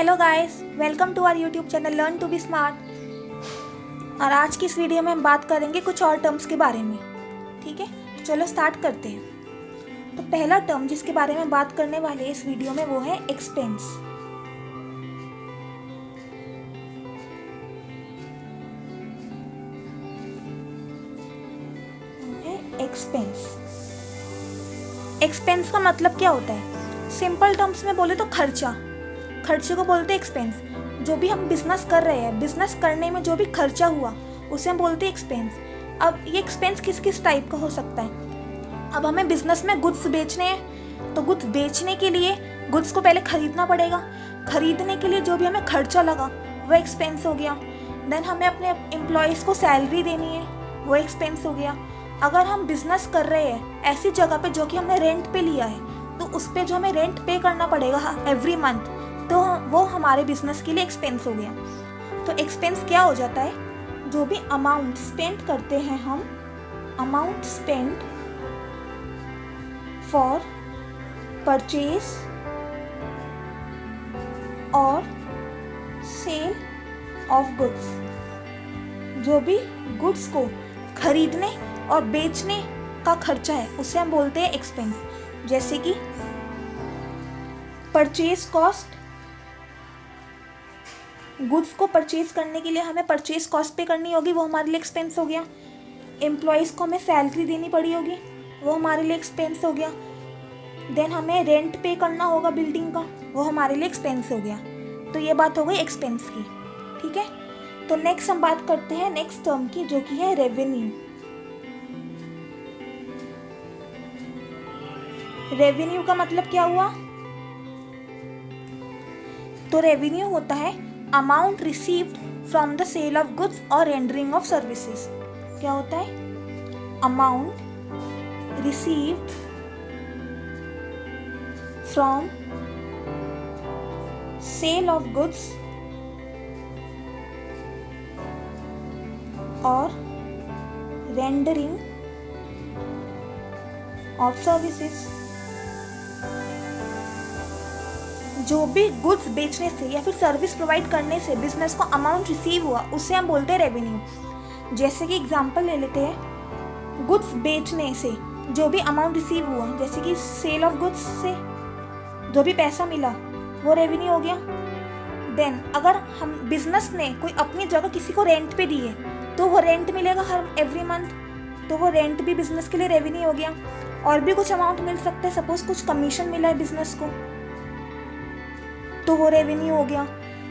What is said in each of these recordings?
Hello guys, welcome to our YouTube channel learn to be smart. और आज की इस वीडियो में हम बात करेंगे कुछ और टर्म्स के बारे में। ठीक है, चलो स्टार्ट करते हैं। तो पहला टर्म जिसके बारे में बात करने वाले हैं इस वीडियो में वो है एक्सपेंस। एक्सपेंस का मतलब क्या होता है? सिंपल टर्म्स में बोले तो खर्चे को बोलते हैं एक्सपेंस। जो भी हम बिजनेस कर रहे हैं, बिजनेस करने में जो भी खर्चा हुआ उसे हम बोलते हैं एक्सपेंस। अब ये एक्सपेंस किस किस टाइप का हो सकता है? अब हमें बिजनेस में गुड्स बेचने हैं, तो गुड्स बेचने के लिए गुड्स को पहले खरीदना पड़ेगा। खरीदने के लिए जो भी हमें खर्चा लगा वो एक्सपेंस हो गया। देन हमें अपने एम्प्लॉयज़ को सैलरी देनी है, वो एक्सपेंस हो गया। अगर हम बिजनेस कर रहे हैं ऐसी जगह पे जो कि हमने रेंट पे लिया है, तो उस पे जो हमें रेंट पे करना पड़ेगा एवरी मंथ, तो वो हमारे बिजनेस के लिए एक्सपेंस हो गया। तो एक्सपेंस क्या हो जाता है? जो भी अमाउंट स्पेंड करते हैं हम, अमाउंट स्पेंड फॉर परचेज और सेल ऑफ गुड्स, जो भी गुड्स को खरीदने और बेचने का खर्चा है उसे हम बोलते हैं एक्सपेंस। जैसे कि परचेज कॉस्ट, गुड्स को परचेज करने के लिए हमें परचेज कॉस्ट पे करनी होगी, वो हमारे लिए एक्सपेंस हो गया। एम्प्लॉयज़ को हमें सैलरी देनी पड़ी होगी, वो हमारे लिए एक्सपेंस हो गया। देन हमें रेंट पे करना होगा बिल्डिंग का, वो हमारे लिए एक्सपेंस हो गया। तो ये बात हो गई एक्सपेंस की। ठीक है, तो नेक्स्ट हम बात करते हैं नेक्स्ट टर्म की, जो कि है रेवेन्यू। रेवेन्यू का मतलब क्या हुआ? तो रेवेन्यू होता है amount received from the sale of goods और रेंडरिंग ऑफ सर्विसेज। क्या होता है? Amount received from sale of goods और रेंडरिंग ऑफ सर्विसेज। जो भी गुड्स बेचने से या फिर सर्विस प्रोवाइड करने से बिजनेस को अमाउंट रिसीव हुआ उसे हम बोलते हैं रेवेन्यू। जैसे कि एग्जांपल ले लेते हैं, गुड्स बेचने से जो भी अमाउंट रिसीव हुआ, जैसे कि सेल ऑफ गुड्स से जो भी पैसा मिला वो रेवेन्यू हो गया। देन अगर हम बिजनेस ने कोई अपनी जगह किसी को रेंट पे दी है तो वो रेंट मिलेगा हर एवरी मंथ, तो वो रेंट भी बिजनेस के लिए रेवेन्यू हो गया। और भी कुछ अमाउंट मिल सकते हैं, सपोज कुछ कमीशन मिला है बिजनेस को तो वो रेवेन्यू हो गया।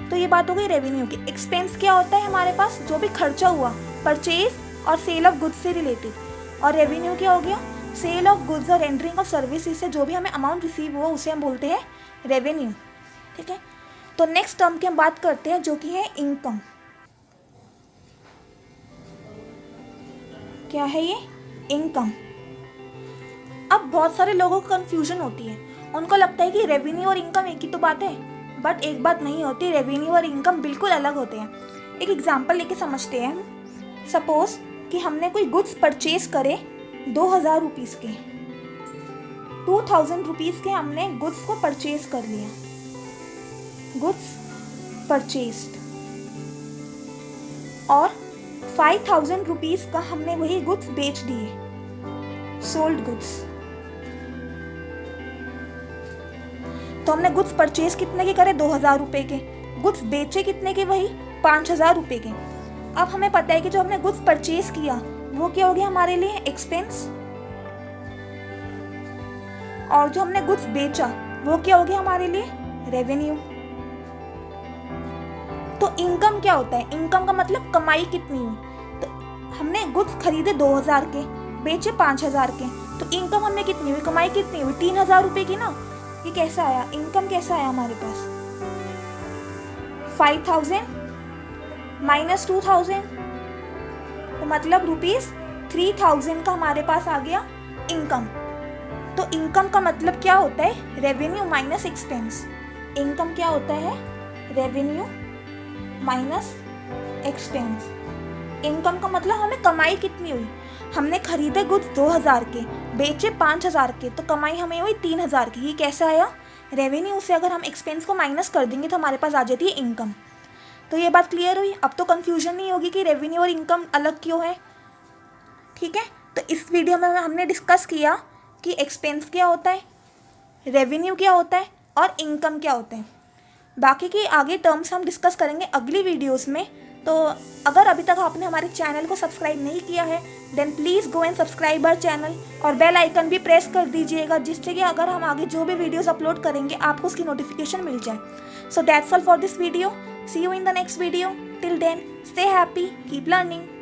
तो ये बात हो गई रेवेन्यू की। एक्सपेंस क्या होता है? हमारे पास जो भी खर्चा हुआ परचेज और सेल ऑफ गुड्स से रिलेटेड। और रेवेन्यू क्या हो गया? सेल ऑफ गुड्स और रेंडरिंग ऑफ सर्विसेज से जो भी हमें अमाउंट रिसीव हुआ उसे हम बोलते हैं रेवेन्यू। ठीक है, तो नेक्स्ट टर्म की हम बात करते हैं जो कि है इनकम। क्या है ये? इनकम। अब बहुत सारे लोगों को कंफ्यूजन होती है, उनको लगता है कि रेवेन्यू और इनकम एक ही तो बात है, बट एक बात नहीं होती। रेवेन्यू और इनकम बिल्कुल अलग होते हैं। एक एग्जांपल लेके समझते हैं हम। सपोज कि हमने कोई गुड्स परचेज करे 2000 रुपीज़ के, 2000 रुपीज़ के हमने गुड्स को परचेज कर लिया, गुड्स परचेज्ड, और 5000 रुपीज़ का हमने वही गुड्स बेच दिए, सोल्ड गुड्स। तो हमने गुड्स परचेज कितने के करे? 2000 रुपये के। गुड्स बेचे कितने के? वही 5000 रुपये के। अब हमें पता है कि जो हमने गुड्स परचेज किया वो क्या हो गया हमारे लिए? एक्सपेंस। और जो हमने गुड्स बेचा वो क्या हो गया हमारे लिए? रेवेन्यू। तो इनकम क्या होता है? इनकम का मतलब कमाई कितनी हुई। तो हमने गुड्स खरीदे 2000 के, बेचे 5000 के, तो इनकम हमें कितनी हुई? कमाई कितनी हुई? 3000 रुपये की ना। ये कैसा आया? इनकम कैसा आया हमारे पास? 5000 माइनस 2000, तो मतलब ₹3000 का हमारे पास आ गया इनकम। तो इनकम का मतलब क्या होता है? Revenue minus expense. इनकम क्या होता है? Revenue minus expense. इनकम का मतलब हमें कमाई कितनी हुई। हमने खरीदे गुड्स 2000 के, बेचे 5000 के, तो कमाई हमें हुई 3000 की। ये कैसे आया? रेवेन्यू से अगर हम एक्सपेंस को माइनस कर देंगे तो हमारे पास आ जाती है इनकम। तो ये बात क्लियर हुई। अब तो कन्फ्यूजन नहीं होगी कि रेवेन्यू और इनकम अलग क्यों है। ठीक है, तो इस वीडियो में हमने डिस्कस किया कि एक्सपेंस क्या होता है, रेवेन्यू क्या होता है और इनकम क्या होता है। बाकी की आगे टर्म्स हम डिस्कस करेंगे अगली वीडियोस में। तो अगर अभी तक आपने हमारे चैनल को सब्सक्राइब नहीं किया है then please go and subscribe our channel और बेल आइकन भी प्रेस कर दीजिएगा, जिससे कि अगर हम आगे जो भी वीडियोस अपलोड करेंगे आपको उसकी नोटिफिकेशन मिल जाए। So that's all for this video. See you in the next video. Till then stay happy, keep learning.